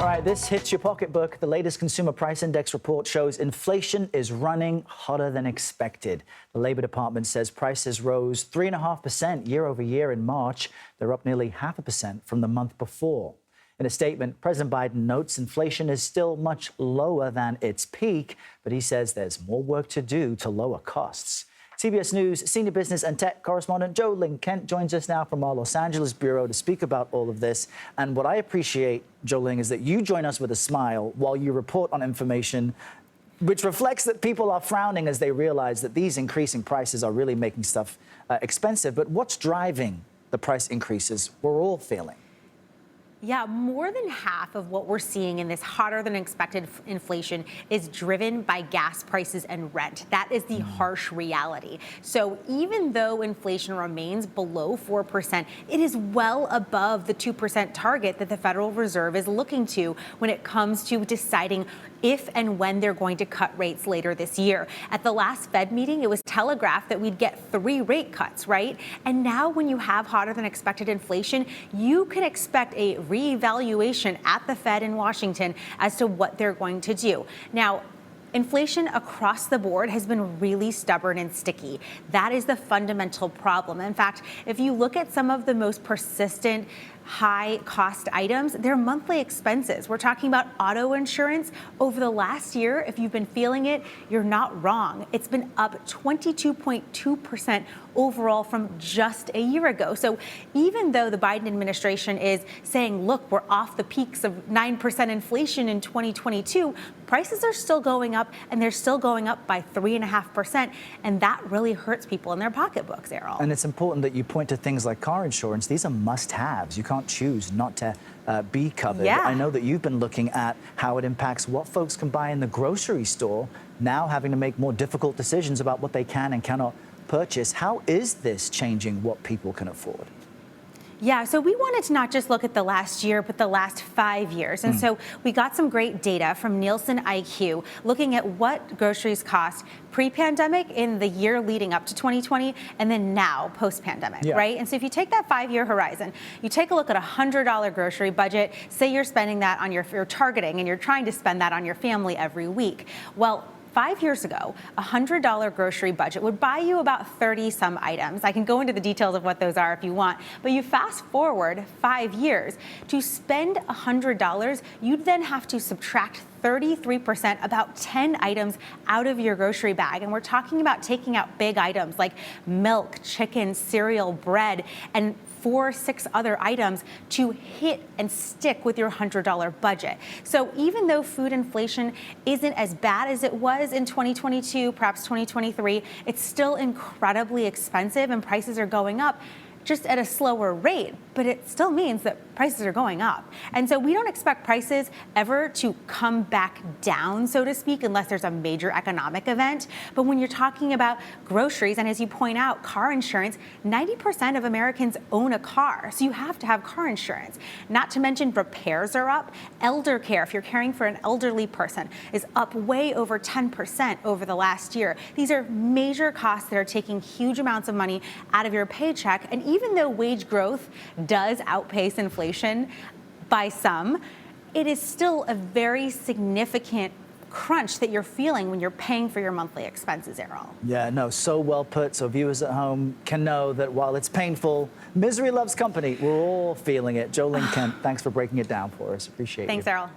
All right, this hits your pocketbook. The latest Consumer Price Index report shows inflation is running hotter than expected. The Labor Department says prices rose 3.5% year over year in March. They're up nearly 0.5% from the month before. In a statement, President Biden notes inflation is still much lower than its peak, but he says there's more work to do to lower costs. CBS News senior business and tech correspondent Jo Ling Kent joins us now from our Los Angeles bureau to speak about all of this. And what I appreciate, Jo Ling, is that you join us with a smile while you report on information which reflects that people are frowning as they realize that these increasing prices are really making stuff expensive. But what's driving the price increases we're all feeling? Yeah, more than half of what we're seeing in this hotter than expected inflation is driven by gas prices and rent. That is the harsh reality. So even though inflation remains below 4%, it is well above the 2% target that the Federal Reserve is looking to when it comes to deciding if and when they're going to cut rates later this year. At the last Fed meeting, it was telegraphed that we'd get 3 rate cuts, right? And now when you have hotter than expected inflation, you can expect a reevaluation at the Fed in Washington as to what they're going to do. Now, inflation across the board has been really stubborn and sticky. That is the fundamental problem. In fact, if you look at some of the most persistent high cost items, they're monthly expenses. We're talking about auto insurance. Over the last year, if you've been feeling it, you're not wrong. It's been up 22.2% overall from just a year ago. So even though the Biden administration is saying, look, we're off the peaks of 9% inflation in 2022, prices are still going up, and they're still going up by 3.5%. And that really hurts people in their pocketbooks, Errol. And it's important that you point to things like car insurance. These are must-haves. You can't choose not to be covered. Yeah. I know that you've been looking at how it impacts what folks can buy in the grocery store, now having to make more difficult decisions about what they can and cannot purchase. How is this changing what people can afford? Yeah, so we wanted to not just look at the last year, but the last 5 years. And so we got some great data from Nielsen IQ looking at what groceries cost pre-pandemic in the year leading up to 2020 and then now post-pandemic, right? And so if you take that 5-year horizon, you take a look at a $100 grocery budget, say you're spending that on you're targeting and you're trying to spend that on your family every week. Well, 5 years ago, a $100 grocery budget would buy you about 30 some items. I can go into the details of what those are if you want, but you fast forward 5 years. To spend $100, you'd then have to subtract 33%, about 10 items out of your grocery bag. And we're talking about taking out big items like milk, chicken, cereal, bread, and 4 or 6 other items to hit and stick with your $100 budget. So even though food inflation isn't as bad as it was in 2022, perhaps 2023, it's still incredibly expensive and prices are going up just at a slower rate, but it still means that prices are going up. And so we don't expect prices ever to come back down, so to speak, unless there's a major economic event. But when you're talking about groceries, and as you point out, car insurance, 90% of Americans own a car, so you have to have car insurance. Not to mention repairs are up. Elder care, if you're caring for an elderly person, is up way over 10% over the last year. These are major costs that are taking huge amounts of money out of your paycheck. And even though wage growth does outpace inflation by some, it is still a very significant crunch that you're feeling when you're paying for your monthly expenses, Errol. Yeah, no, so well put. So viewers at home can know that while it's painful, misery loves company. We're all feeling it. Jo Ling Kent, thanks for breaking it down for us. Appreciate it. Thanks, Errol.